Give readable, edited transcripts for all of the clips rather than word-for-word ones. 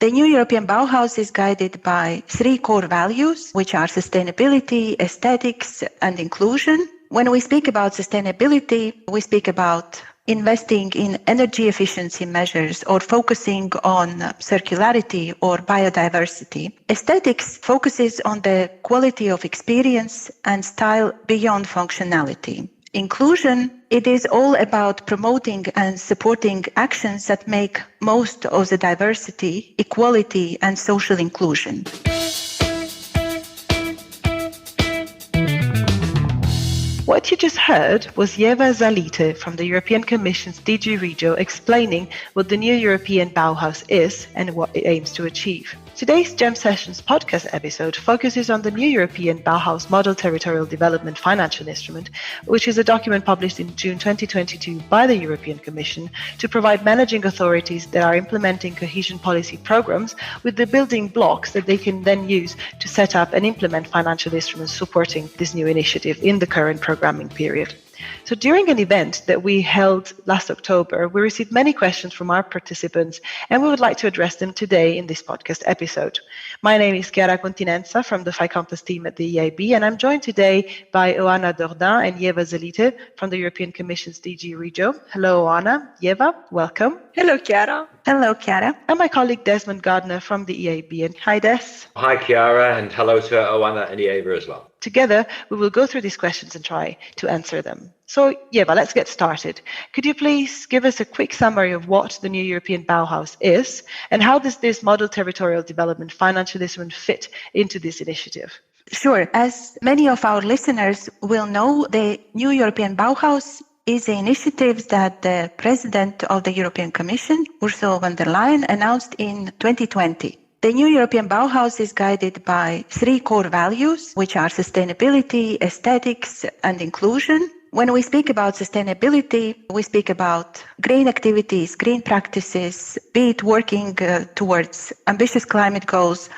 The new European Bauhaus is guided by three core values, which are sustainability, aesthetics, and inclusion. When we speak about sustainability, we speak about investing in energy efficiency measures or focusing on circularity or biodiversity. Aesthetics focuses on the quality of experience and style beyond functionality. Inclusion, it is all about promoting and supporting actions that make most of the diversity, equality, and social inclusion. What you just heard was Ieva Zālīte from the European Commission's DG REGIO explaining what the new European Bauhaus is and what it aims to achieve. Today's GEM Sessions podcast episode focuses on the new European Bauhaus Model Territorial Development financial instrument, which is a document published in June 2022 by the European Commission to provide managing authorities that are implementing cohesion policy programs with the building blocks that they can then use to set up and implement financial instruments supporting this new initiative in the current programming period. So during an event that we held last October, we received many questions from our participants, and we would like to address them today in this podcast episode. My name is Chiara Continenza from the FICompass team at the EIB, and I'm joined today by Oana Dordain and Ieva Zālīte from the European Commission's DG REGIO. Hello, Oana. Ieva, welcome. Hello, Chiara. Hello, Chiara. And my colleague Desmond Gardner from the EIB. And hi, Des. Hi, Chiara, and hello to Oana and Ieva as well. Together, we will go through these questions and try to answer them. So, Ieva, let's get started. Could you please give us a quick summary of what the new European Bauhaus is, and how does this Model Territorial Development financial instrument fit into this initiative? Sure. As many of our listeners will know, the new European Bauhaus is an initiative that the President of the European Commission, Ursula von der Leyen, announced in 2020. The new European Bauhaus is guided by three core values, which are sustainability, aesthetics, and inclusion. When we speak about sustainability, we speak about green activities, green practices, be it working towards ambitious climate goals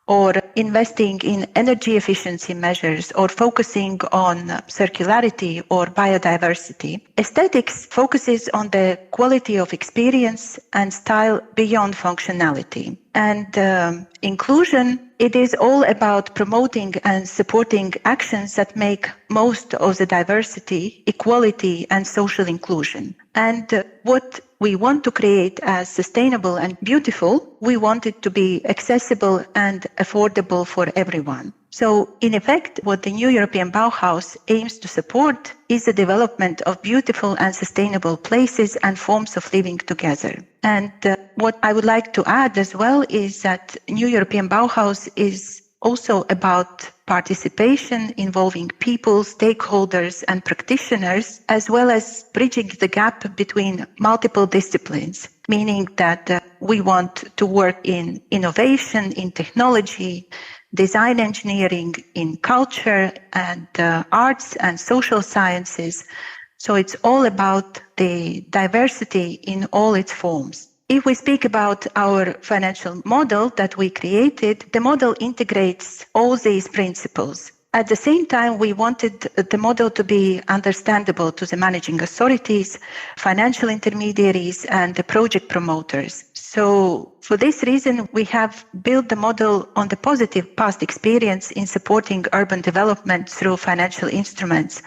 or investing in energy efficiency measures or focusing on circularity or biodiversity. Aesthetics focuses on the quality of experience and style beyond functionality. And inclusion, it is all about promoting and supporting actions that make most of the diversity, equality, and social inclusion. And what we want to create as sustainable and beautiful, we want it to be accessible and affordable for everyone. So, in effect, what the new European Bauhaus aims to support is the development of beautiful and sustainable places and forms of living together. And what I would like to add as well is that new European Bauhaus is also about participation involving people, stakeholders, and practitioners, as well as bridging the gap between multiple disciplines, meaning that we want to work in innovation, in technology, design engineering, in culture and arts and social sciences. So it's all about the diversity in all its forms. If we speak about our financial model that we created, the model integrates all these principles. At the same time, we wanted the model to be understandable to the managing authorities, financial intermediaries, and the project promoters. So for this reason, we have built the model on the positive past experience in supporting urban development through financial instruments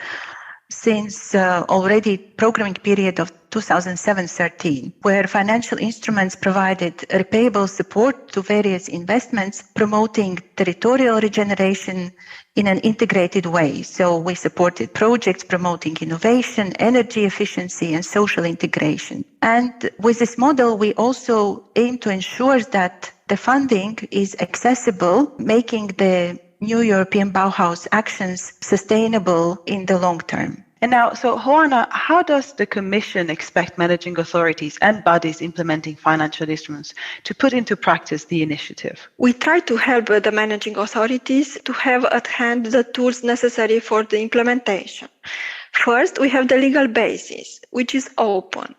since already programming period of 2007-13, where financial instruments provided repayable support to various investments, promoting territorial regeneration in an integrated way. So we supported projects promoting innovation, energy efficiency, and social integration. And with this model, we also aim to ensure that the funding is accessible, making the new European Bauhaus actions sustainable in the long term. And now, so Oana, how does the Commission expect managing authorities and bodies implementing financial instruments to put into practice the initiative? We try to help the managing authorities to have at hand the tools necessary for the implementation. First, we have the legal basis, which is open.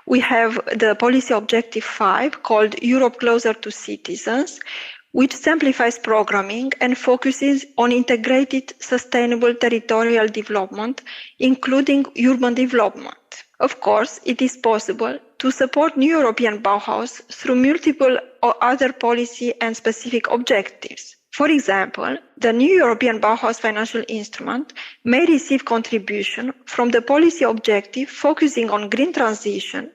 We have the policy objective 5 called Europe Closer to Citizens, which simplifies programming and focuses on integrated sustainable territorial development, including urban development. Of course, it is possible to support new European Bauhaus through multiple or other policy and specific objectives. For example, the new European Bauhaus financial instrument may receive contribution from the policy objective focusing on green transition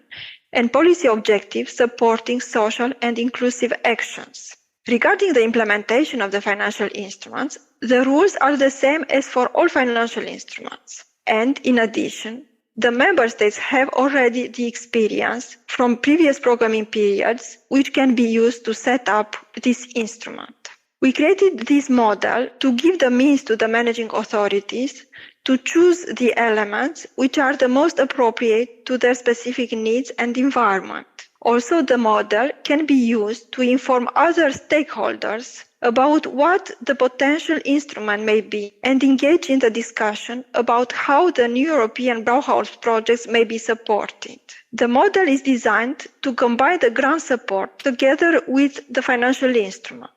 and policy objectives supporting social and inclusive actions. Regarding the implementation of the financial instruments, the rules are the same as for all financial instruments. And in addition, the member states have already the experience from previous programming periods, which can be used to set up this instrument. We created this model to give the means to the managing authorities to choose the elements which are the most appropriate to their specific needs and environment. Also, the model can be used to inform other stakeholders about what the potential instrument may be and engage in the discussion about how the new European Bauhaus projects may be supported. The model is designed to combine the grant support together with the financial instrument.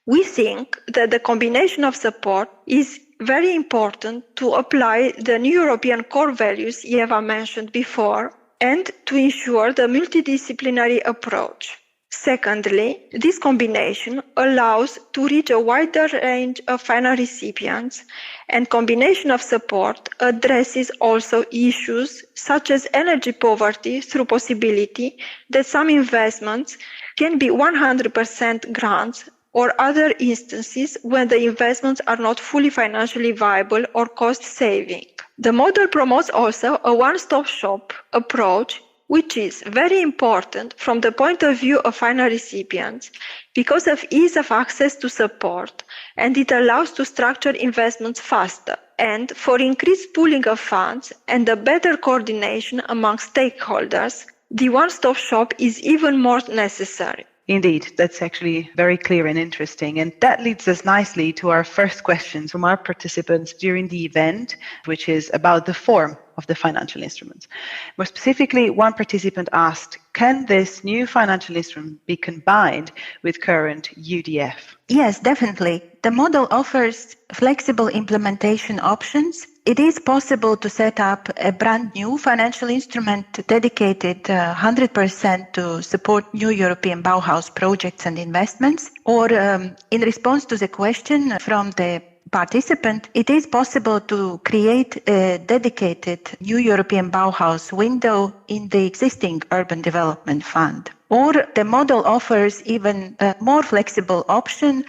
We think that the combination of support is very important to apply the new European core values Ieva mentioned before and to ensure the multidisciplinary approach. Secondly, this combination allows to reach a wider range of final recipients, and combination of support addresses also issues such as energy poverty through possibility that some investments can be 100% grants or other instances when the investments are not fully financially viable or cost-saving. The model promotes also a one-stop shop approach, which is very important from the point of view of final recipients because of ease of access to support, and it allows to structure investments faster. And for increased pooling of funds and a better coordination among stakeholders, the one-stop shop is even more necessary. Indeed, that's actually very clear and interesting. And that leads us nicely to our first questions from our participants during the event, which is about the form of the financial instruments. More specifically, one participant asked, can this new financial instrument be combined with current UDF? Yes, definitely. The model offers flexible implementation options. It is possible to set up a brand new financial instrument dedicated 100% to support new European Bauhaus projects and investments. Or in response to the question from the participant, it is possible to create a dedicated new European Bauhaus window in the existing Urban Development Fund. Or the model offers even a more flexible option,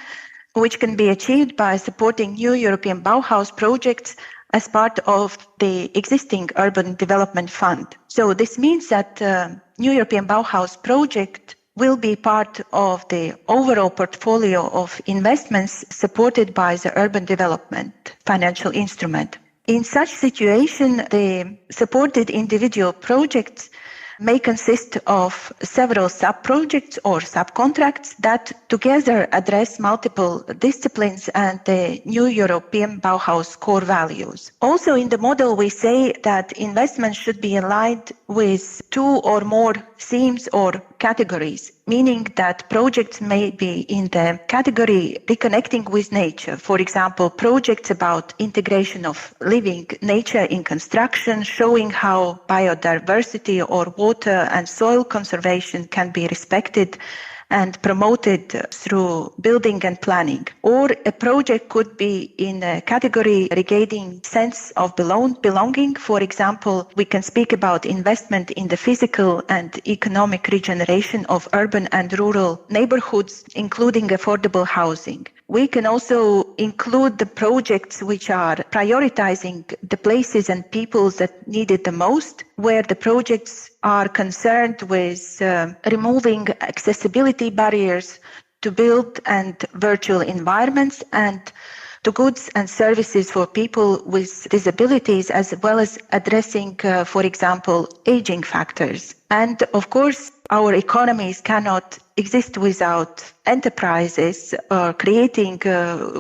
which can be achieved by supporting new European Bauhaus projects as part of the existing Urban Development Fund. So this means that new European Bauhaus project will be part of the overall portfolio of investments supported by the Urban Development Financial Instrument. In such situation, the supported individual projects may consist of several sub-projects or subcontracts that together address multiple disciplines and the new European Bauhaus core values. Also in the model, we say that investments should be aligned with two or more themes or categories, meaning that projects may be in the category reconnecting with nature. For example, projects about integration of living nature in construction, showing how biodiversity or water and soil conservation can be respected and promoted through building and planning. Or a project could be in a category regarding sense of belonging. For example, we can speak about investment in the physical and economic regeneration of urban and rural neighborhoods, including affordable housing. We can also include the projects which are prioritizing the places and peoples that need it the most, where the projects are concerned with removing accessibility barriers to build and virtual environments and to goods and services for people with disabilities, as well as addressing, for example, aging factors. And of course, our economies cannot exist without enterprises or creating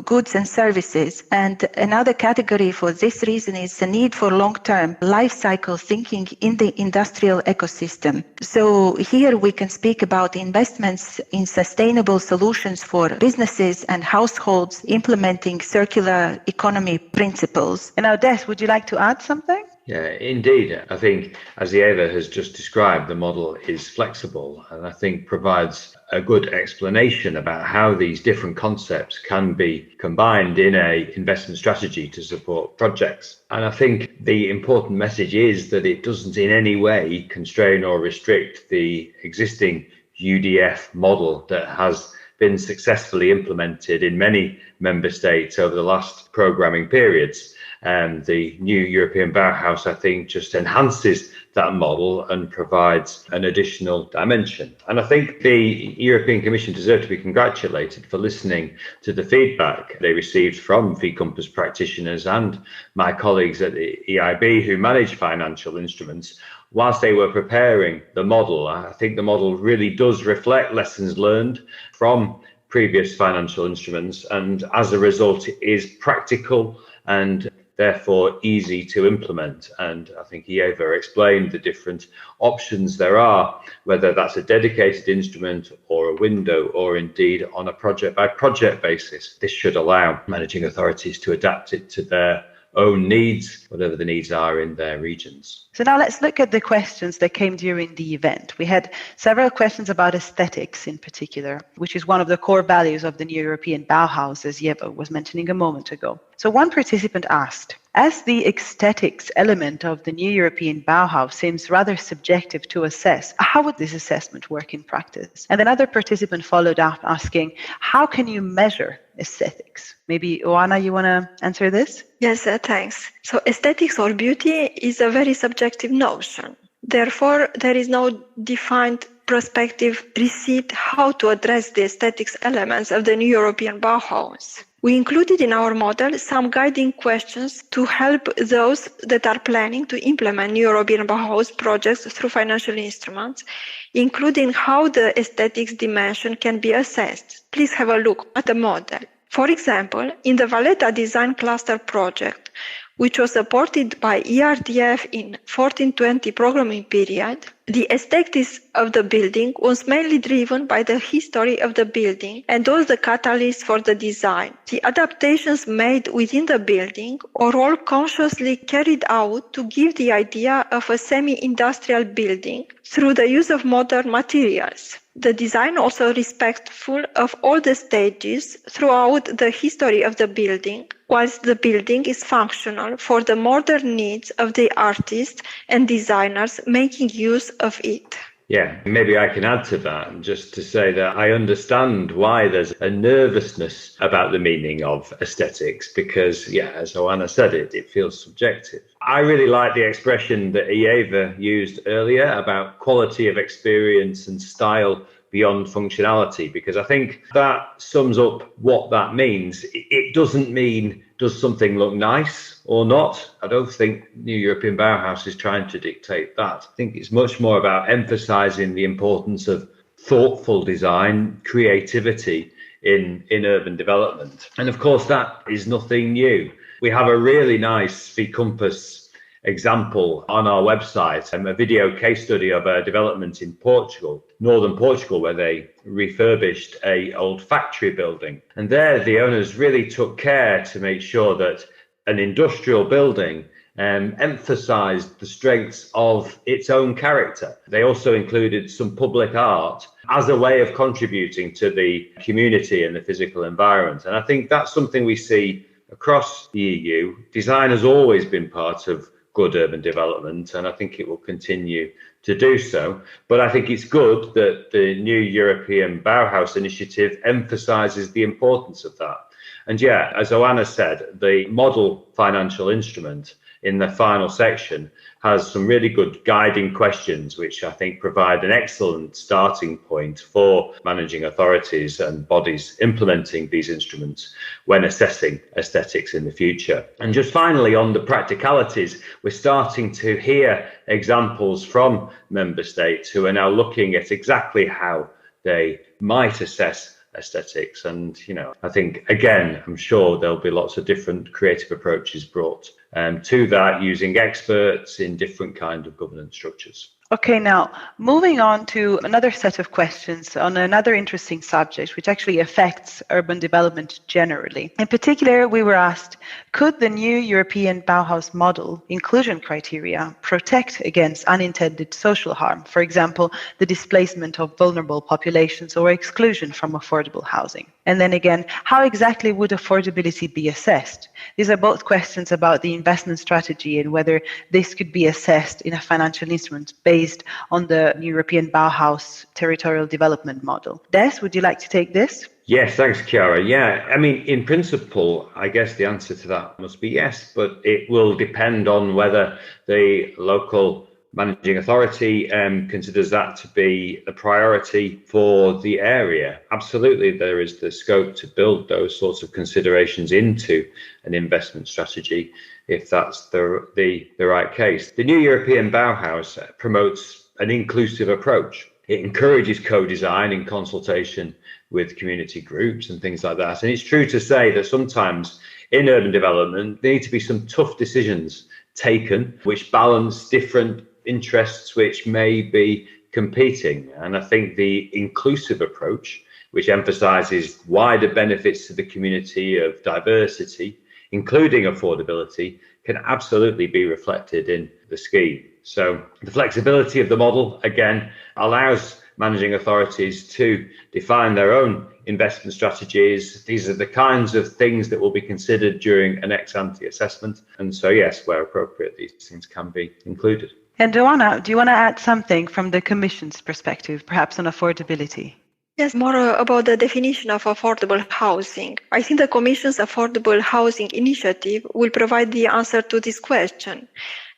goods and services. And another category for this reason is the need for long-term life cycle thinking in the industrial ecosystem. So here we can speak about investments in sustainable solutions for businesses and households implementing circular economy principles. And now, Des, would you like to add something? Yeah, indeed. I think, as Ieva has just described, the model is flexible and I think provides a good explanation about how these different concepts can be combined in an investment strategy to support projects. And I think the important message is that it doesn't in any way constrain or restrict the existing UDF model that has been successfully implemented in many member states over the last programming periods. And the new European Bauhaus, I think, just enhances that model and provides an additional dimension. And I think the European Commission deserve to be congratulated for listening to the feedback they received from fee compass practitioners and my colleagues at the EIB who manage financial instruments. Whilst they were preparing the model, I think the model really does reflect lessons learned from previous financial instruments, and as a result, it is practical and therefore easy to implement. And I think Ieva explained the different options there are, whether that's a dedicated instrument or a window, or indeed on a project by project basis. This should allow managing authorities to adapt it to their own needs, whatever the needs are in their regions. So now let's look at the questions that came during the event. We had several questions about aesthetics in particular, which is one of the core values of the new European Bauhaus, as Ieva was mentioning a moment ago. So one participant asked, as the aesthetics element of the new European Bauhaus seems rather subjective to assess, how would this assessment work in practice? And another participant followed up asking, how can you measure aesthetics? Maybe Oana, you want to answer this? Yes, thanks. So aesthetics or beauty is a very subjective notion. Therefore, there is no defined prospective receipt how to address the aesthetics elements of the new European Bauhaus. We included in our model some guiding questions to help those that are planning to implement new European Bauhaus projects through financial instruments, including how the aesthetics dimension can be assessed. Please have a look at the model. For example, in the Valletta Design Cluster project, which was supported by ERDF in 14-20 programming period, the aesthetics of the building was mainly driven by the history of the building and was the catalyst for the design. The adaptations made within the building are all consciously carried out to give the idea of a semi-industrial building through the use of modern materials. The design also respectful of all the stages throughout the history of the building, whilst the building is functional for the modern needs of the artists and designers making use of it. Yeah, maybe I can add to that just to say that I understand why there's a nervousness about the meaning of aesthetics because, yeah, as Oana said, it feels subjective. I really like the expression that Ieva used earlier about quality of experience and style beyond functionality, because I think that sums up what that means. It doesn't mean does something look nice or not. I don't think New European Bauhaus is trying to dictate that. I think it's much more about emphasizing the importance of thoughtful design, creativity in urban development. And of course, that is nothing new. We have a really nice fee compass example on our website, a video case study of a development in Portugal, northern Portugal, where they refurbished an old factory building. And there the owners really took care to make sure that an industrial building emphasised the strengths of its own character. They also included some public art as a way of contributing to the community and the physical environment. And I think that's something we see across the EU. Design has always been part of good urban development, and I think it will continue to do so. But I think it's good that the new European Bauhaus initiative emphasises the importance of that. And yeah, as Oana said, the model financial instrument in the final section has some really good guiding questions, which I think provide an excellent starting point for managing authorities and bodies implementing these instruments when assessing aesthetics in the future. And just finally, on the practicalities, we're starting to hear examples from member states who are now looking at exactly how they might assess aesthetics. And, I think, again, I'm sure there'll be lots of different creative approaches brought to that using experts in different kinds of governance structures. Okay, now moving on to another set of questions on another interesting subject, which actually affects urban development generally. In particular, we were asked, could the new European Bauhaus model inclusion criteria protect against unintended social harm, for example, the displacement of vulnerable populations or exclusion from affordable housing? And then again, how exactly would affordability be assessed? These are both questions about the investment strategy and whether this could be assessed in a financial instrument based on the European Bauhaus Territorial Development model. Des, would you like to take this? Yes, thanks, Chiara. Yeah, I mean, in principle, I guess the answer to that must be yes, but it will depend on whether the local managing authority considers that to be a priority for the area. Absolutely, there is the scope to build those sorts of considerations into an investment strategy if that's the right case. The new European Bauhaus promotes an inclusive approach. It encourages co-design in consultation with community groups and things like that. And it's true to say that sometimes in urban development, there need to be some tough decisions taken which balance different interests which may be competing. And I think the inclusive approach, which emphasizes wider benefits to the community of diversity, including affordability, can absolutely be reflected in the scheme. So the flexibility of the model, again, allows managing authorities to define their own investment strategies. These are the kinds of things that will be considered during an ex-ante assessment. And so, yes, where appropriate, these things can be included. And Oana, do you want to add something from the Commission's perspective, perhaps on affordability? Yes, more about the definition of affordable housing. I think the Commission's Affordable Housing Initiative will provide the answer to this question.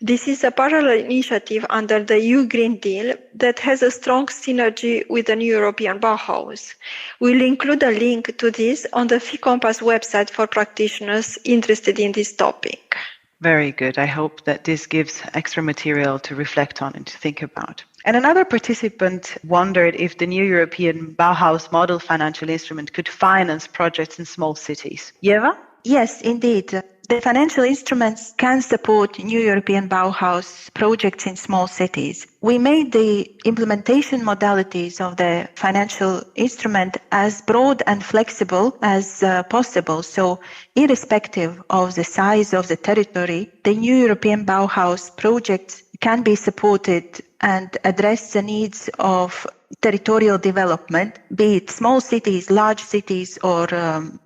This is a parallel initiative under the EU Green Deal that has a strong synergy with the new European Bauhaus. We'll include a link to this on the FICOMPAS website for practitioners interested in this topic. Very good. I hope that this gives extra material to reflect on and to think about. And another participant wondered if the new European Bauhaus model financial instrument could finance projects in small cities. Ieva? Yes, indeed. The financial instruments can support new European Bauhaus projects in small cities. We made the implementation modalities of the financial instrument as broad and flexible as possible. So irrespective of the size of the territory, the new European Bauhaus projects can be supported and address the needs of territorial development, be it small cities, large cities, or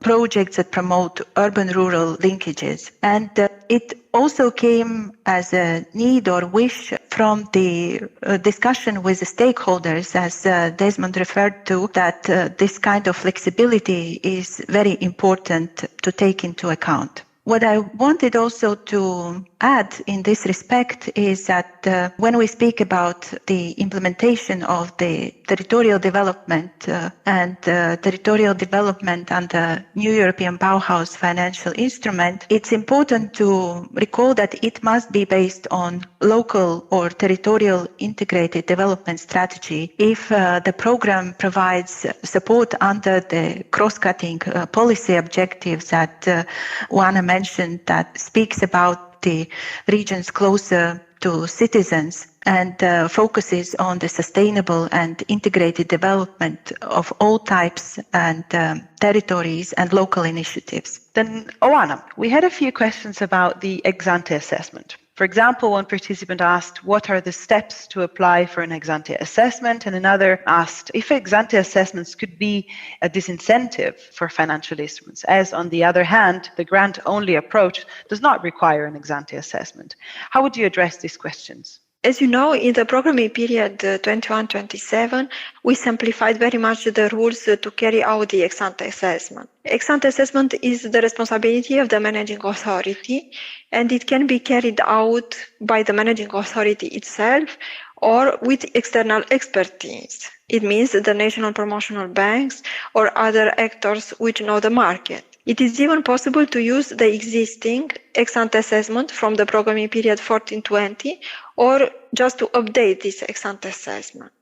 projects that promote urban-rural linkages. And it also came as a need or wish from the discussion with the stakeholders, as Desmond referred to, that this kind of flexibility is very important to take into account. What I wanted also to add in this respect is that when we speak about the implementation of the territorial development and territorial development under new European Bauhaus financial instrument, it's important to recall that it must be based on local or territorial integrated development strategy if the program provides support under the cross-cutting policy objectives that Oana mentioned, that speaks about the regions closer to citizens and focuses on the sustainable and integrated development of all types and territories and local initiatives. Then, Oana, we had a few questions about the ex-ante assessment. For example, one participant asked, what are the steps to apply for an ex-ante assessment? And another asked if ex-ante assessments could be a disincentive for financial instruments, as on the other hand, the grant-only approach does not require an ex-ante assessment. How would you address these questions? As you know, in the programming period 21-27, we simplified very much the rules to carry out the ex-ante assessment. Ex-ante assessment is the responsibility of the managing authority, and it can be carried out by the managing authority itself or with external expertise. It means the national promotional banks or other actors which know the market. It is even possible to use the existing ex-ante assessment from the programming period 14-20 or just to update this ex-ante assessment.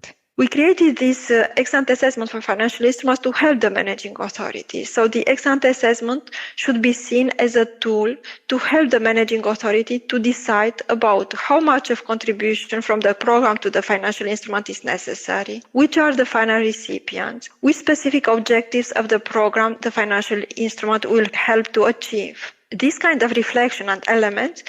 We created this ex-ante assessment for financial instruments to help the managing authority. So the ex-ante assessment should be seen as a tool to help the managing authority to decide about how much of contribution from the program to the financial instrument is necessary, which are the final recipients, which specific objectives of the program the financial instrument will help to achieve. This kind of reflection and elements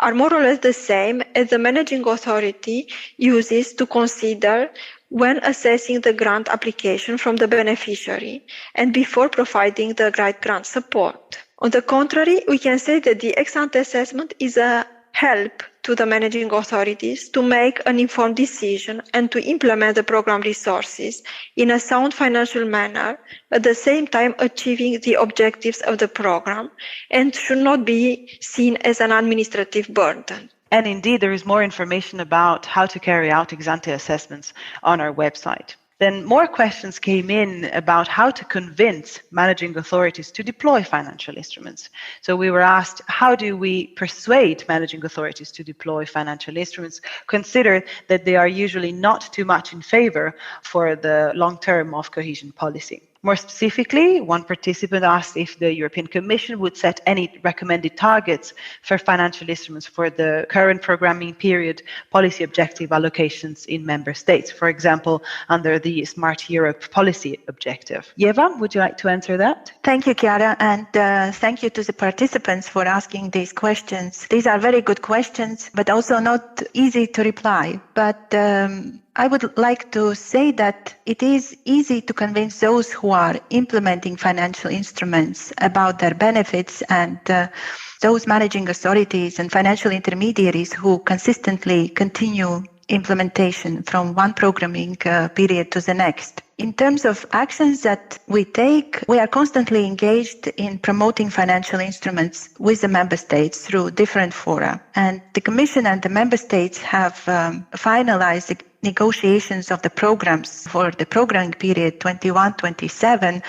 are more or less the same as the managing authority uses to consider when assessing the grant application from the beneficiary and before providing the grant support. On the contrary, we can say that the ex-ante assessment is a help to the managing authorities to make an informed decision and to implement the program resources in a sound financial manner, at the same time achieving the objectives of the program, and should not be seen as an administrative burden. And indeed, there is more information about how to carry out ex-ante assessments on our website. Then more questions came in about how to convince managing authorities to deploy financial instruments. So we were asked, how do we persuade managing authorities to deploy financial instruments, consider that they are usually not too much in favor for the long term of cohesion policy? More specifically, one participant asked if the European Commission would set any recommended targets for financial instruments for the current programming period policy objective allocations in member states, for example, under the Smart Europe policy objective. Ieva, would you like to answer that? Thank you, Chiara, and thank you to the participants for asking these questions. These are very good questions, but also not easy to reply. But I would like to say that it is easy to convince those who are implementing financial instruments about their benefits, and those managing authorities and financial intermediaries who consistently continue implementation from one programming period to the next. In terms of actions that we take, we are constantly engaged in promoting financial instruments with the member states through different fora. And the Commission and the member states have finalized the negotiations of the programs for the programming period 21-27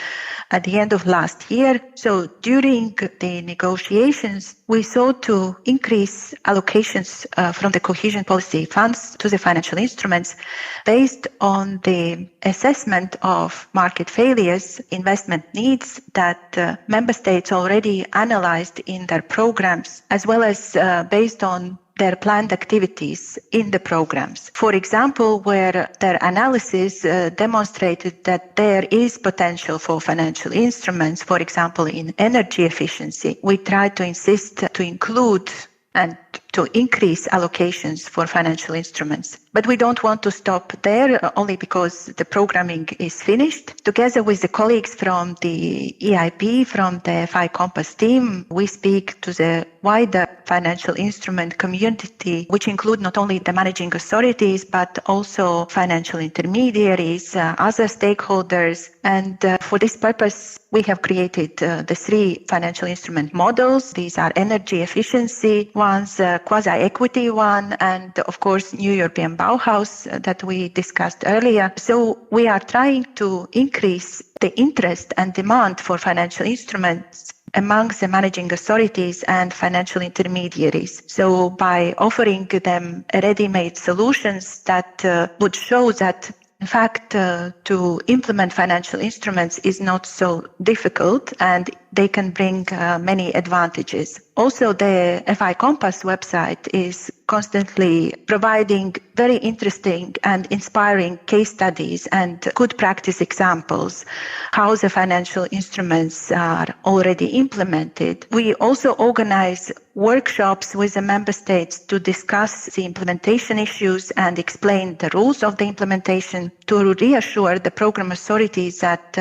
at the end of last year. So during the negotiations, we sought to increase allocations from the cohesion policy funds to the financial instruments based on the assessment of market failures, investment needs that member states already analyzed in their programs, as well as based on their planned activities in the programs. For example, where their analysis demonstrated that there is potential for financial instruments, for example, in energy efficiency, we try to insist to include and to increase allocations for financial instruments. But we don't want to stop there only because the programming is finished. Together with the colleagues from the EIP, from the FI Compass team, we speak to the wider financial instrument community, which include not only the managing authorities, but also financial intermediaries, other stakeholders. And for this purpose, we have created the three financial instrument models. These are energy efficiency ones, quasi-equity one, and of course, New European Bauhaus that we discussed earlier. So we are trying to increase the interest and demand for financial instruments amongst the managing authorities and financial intermediaries. So by offering them ready-made solutions that would show that in fact, to implement financial instruments is not so difficult and they can bring many advantages. Also, the FI Compass website is constantly providing very interesting and inspiring case studies and good practice examples, how the financial instruments are already implemented. We also organize workshops with the member states to discuss the implementation issues and explain the rules of the implementation to reassure the program authorities that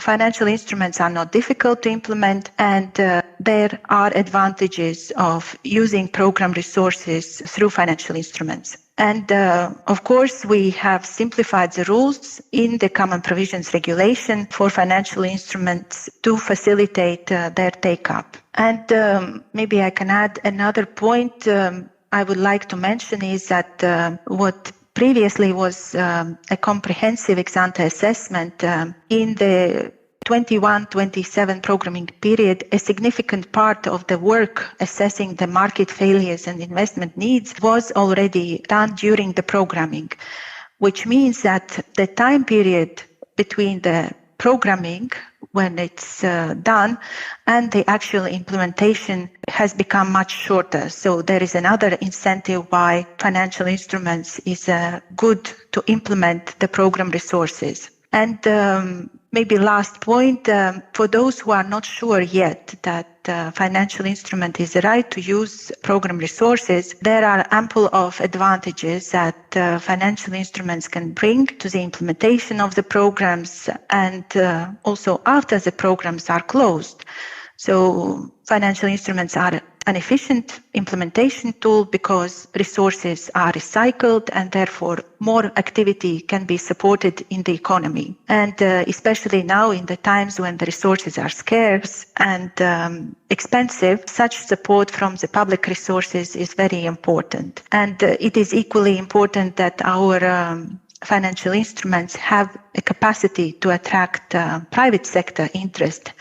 financial instruments are not difficult to implement and there are advantages of using program resources through financial instruments. And of course, we have simplified the rules in the Common Provisions Regulation for financial instruments to facilitate their take-up. And maybe I can add another point I would like to mention is that what previously was a comprehensive ex-ante assessment in the 21-27 programming period, a significant part of the work assessing the market failures and investment needs was already done during the programming. which means that the time period between the programming when it's done and the actual implementation has become much shorter. So there is another incentive why financial instruments is good to implement the program resources. And maybe last point, for those who are not sure yet that financial instrument is right to use program resources, there are ample of advantages that financial instruments can bring to the implementation of the programs and also after the programs are closed. So financial instruments are an efficient implementation tool because resources are recycled and therefore more activity can be supported in the economy. And especially now in the times when the resources are scarce and expensive, such support from the public resources is very important. And it is equally important that our financial instruments have a capacity to attract private sector interest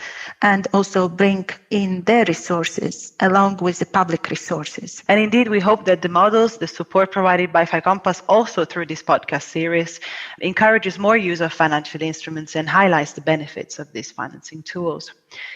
and also bring in their resources along with the public resources. And indeed, we hope that the models, the support provided by FICOMPAS also through this podcast series, encourages more use of financial instruments and highlights the benefits of these financing tools.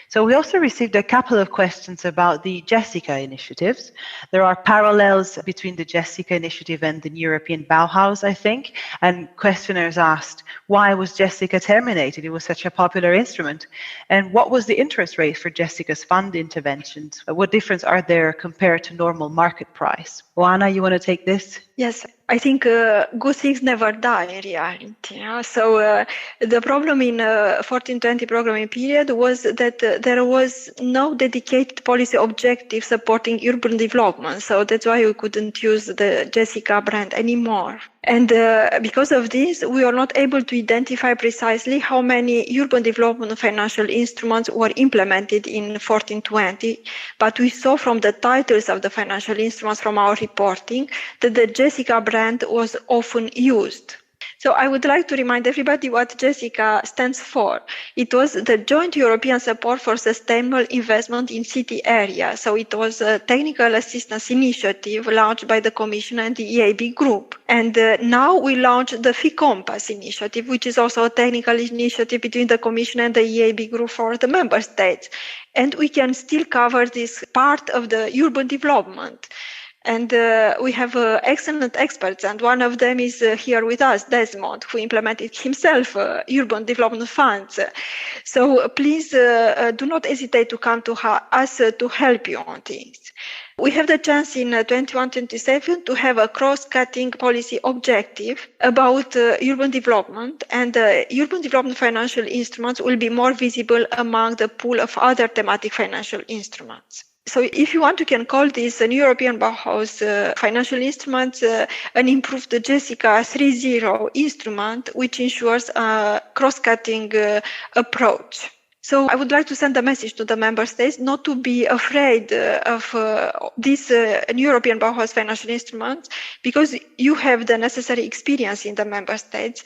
So we also received a couple of questions about the Jessica initiatives. There are parallels between the Jessica initiative and the European Bauhaus, I think. And questioners asked, why was Jessica terminated? It was such a popular instrument. And what was the interest rate for Jessica's fund interventions? What difference are there compared to normal market price? Oana, you want to take this? Yes, I think good things never die in reality. So the problem in 14-20 programming period was that there was no dedicated policy objective supporting urban development. So that's why we couldn't use the Jessica brand anymore. And because of this, we are not able to identify precisely how many urban development financial instruments were implemented in 14-20. But we saw from the titles of the financial instruments from our reporting that the Jessica brand was often used. So I would like to remind everybody what Jessica stands for. It was the Joint European Support for Sustainable Investment in City Areas. So it was a technical assistance initiative launched by the Commission and the EIB Group. And now we launched the FICOMPAS initiative, which is also a technical initiative between the Commission and the EIB Group for the member states. And we can still cover this part of the urban development. And we have excellent experts, and one of them is here with us, Desmond, who implemented himself urban development funds. So please do not hesitate to come to us to help you on this. We have the chance in 21-27 to have a cross-cutting policy objective about urban development, and urban development financial instruments will be more visible among the pool of other thematic financial instruments. So if you want, you can call this an European Bauhaus financial instrument, an improved Jessica 3.0 instrument, which ensures a cross-cutting approach. So I would like to send a message to the member states not to be afraid of this European Bauhaus financial instruments, because you have the necessary experience in the member states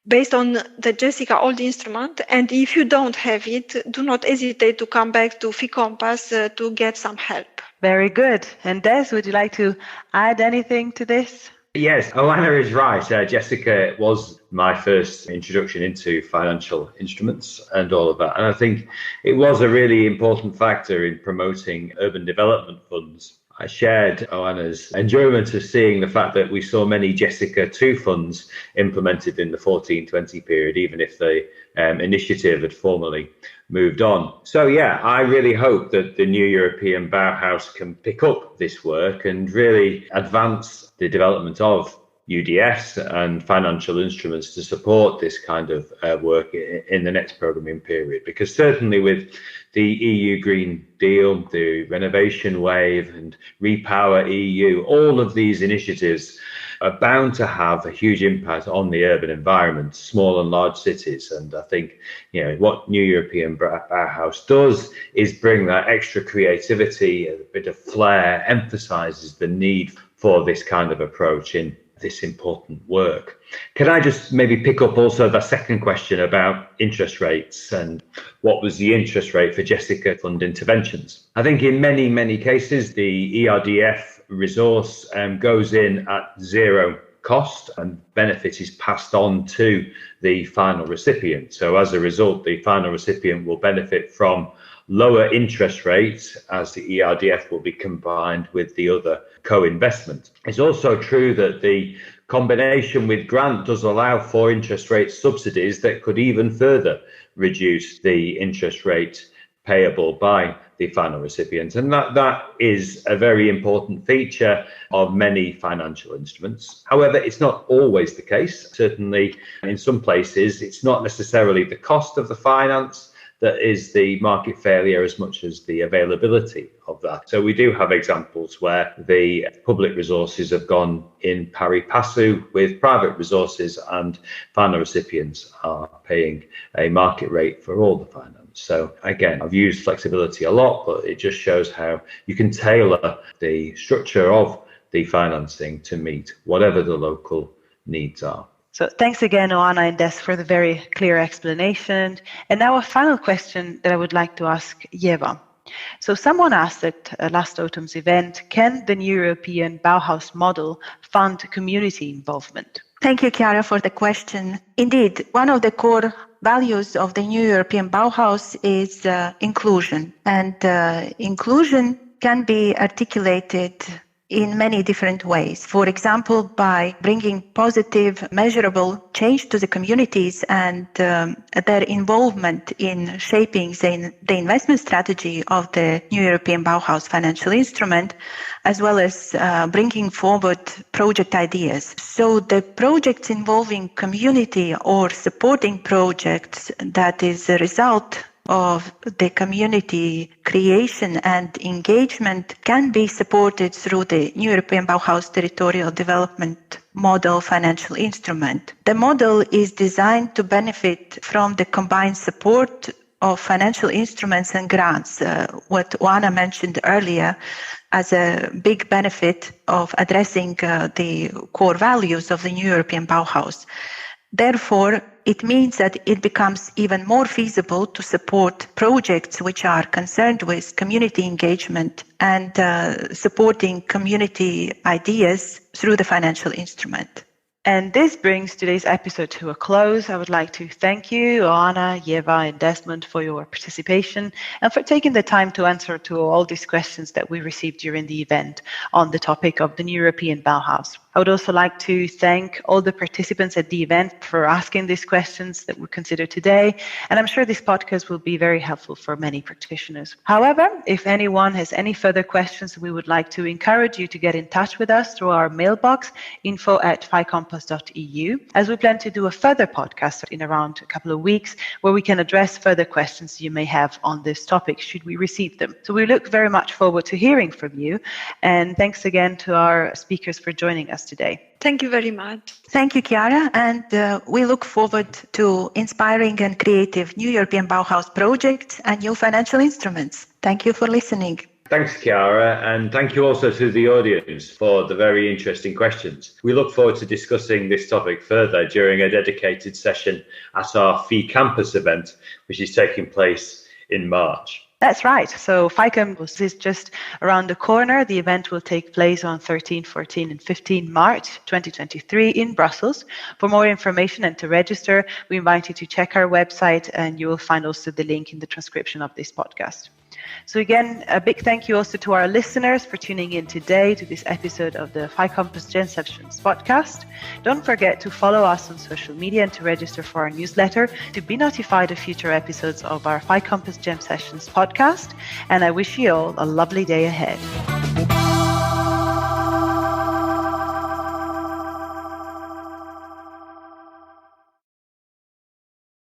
based on the Jessica old instrument. And if you don't have it, do not hesitate to come back to FICOMPAS to get some help. Very good. And Des, would you like to add anything to this? Yes, Oana is right. Jessica was my first introduction into financial instruments and all of that. And I think it was a really important factor in promoting urban development funds. I shared Oana's enjoyment of seeing the fact that we saw many Jessica 2 funds implemented in the 14-20 period, even if the initiative had formally moved on. So yeah, I really hope that the new European Bauhaus can pick up this work and really advance the development of UDS and financial instruments to support this kind of work in the next programming period. Because certainly with the EU Green Deal, the renovation wave and Repower EU, all of these initiatives are bound to have a huge impact on the urban environment, small and large cities. And I think, what New European Bauhaus does is bring that extra creativity, a bit of flair, emphasizes the need for this kind of approach in this important work. Can I just maybe pick up also the second question about interest rates and what was the interest rate for Jessica fund interventions? I think in many cases, the ERDF resource goes in at zero cost and benefit is passed on to the final recipient. So as a result, the final recipient will benefit from lower interest rates as the ERDF will be combined with the other co-investment. It's also true that the combination with grant does allow for interest rate subsidies that could even further reduce the interest rate payable by the final recipient. And that is a very important feature of many financial instruments. However, it's not always the case. Certainly in some places, it's not necessarily the cost of the finance that is the market failure as much as the availability of that. So we do have examples where the public resources have gone in pari passu with private resources and final recipients are paying a market rate for all the finance. So again, I've used flexibility a lot, but it just shows how you can tailor the structure of the financing to meet whatever the local needs are. So thanks again, Oana and Des, for the very clear explanation. And now a final question that I would like to ask Ieva. So someone asked at last autumn's event, can the new European Bauhaus model fund community involvement? Thank you, Chiara, for the question. Indeed, one of the core values of the new European Bauhaus is inclusion. And inclusion can be articulated in many different ways. For example, by bringing positive, measurable change to the communities and their involvement in shaping the investment strategy of the new European Bauhaus financial instrument, as well as bringing forward project ideas. So the projects involving community or supporting projects that is a result of the community creation and engagement can be supported through the new European Bauhaus Territorial Development Model financial instrument. The model is designed to benefit from the combined support of financial instruments and grants, what Oana mentioned earlier as a big benefit of addressing the core values of the new European Bauhaus. Therefore, it means that it becomes even more feasible to support projects which are concerned with community engagement and supporting community ideas through the financial instrument. And this brings today's episode to a close. I would like to thank you, Oana, Ieva, and Desmond, for your participation and for taking the time to answer to all these questions that we received during the event on the topic of the new European Bauhaus. I would also like to thank all the participants at the event for asking these questions that we considered today, and I'm sure this podcast will be very helpful for many practitioners. However, if anyone has any further questions, we would like to encourage you to get in touch with us through our mailbox, info@ficompass.eu, as we plan to do a further podcast in around a couple of weeks where we can address further questions you may have on this topic, should we receive them. So we look very much forward to hearing from you, and thanks again to our speakers for joining us today. Thank you very much. Thank you, Chiara, and we look forward to inspiring and creative new European Bauhaus projects and new financial instruments. Thank you for listening. Thanks, Chiara, and thank you also to the audience for the very interesting questions. We look forward to discussing this topic further during a dedicated session at our FI Campus event, which is taking place in March. That's right. So FICAMPUS is just around the corner. The event will take place on 13, 14, and 15 March 2023 in Brussels. For more information and to register, we invite you to check our website, and you will find also the link in the transcription of this podcast. So again, a big thank you also to our listeners for tuning in today to this episode of the FICAMPUS Gen Sessions podcast. Don't forget to follow us on social media and to register for our newsletter to be notified of future episodes of our FICAMPUS Gen Sessions podcast. And I wish you all a lovely day ahead.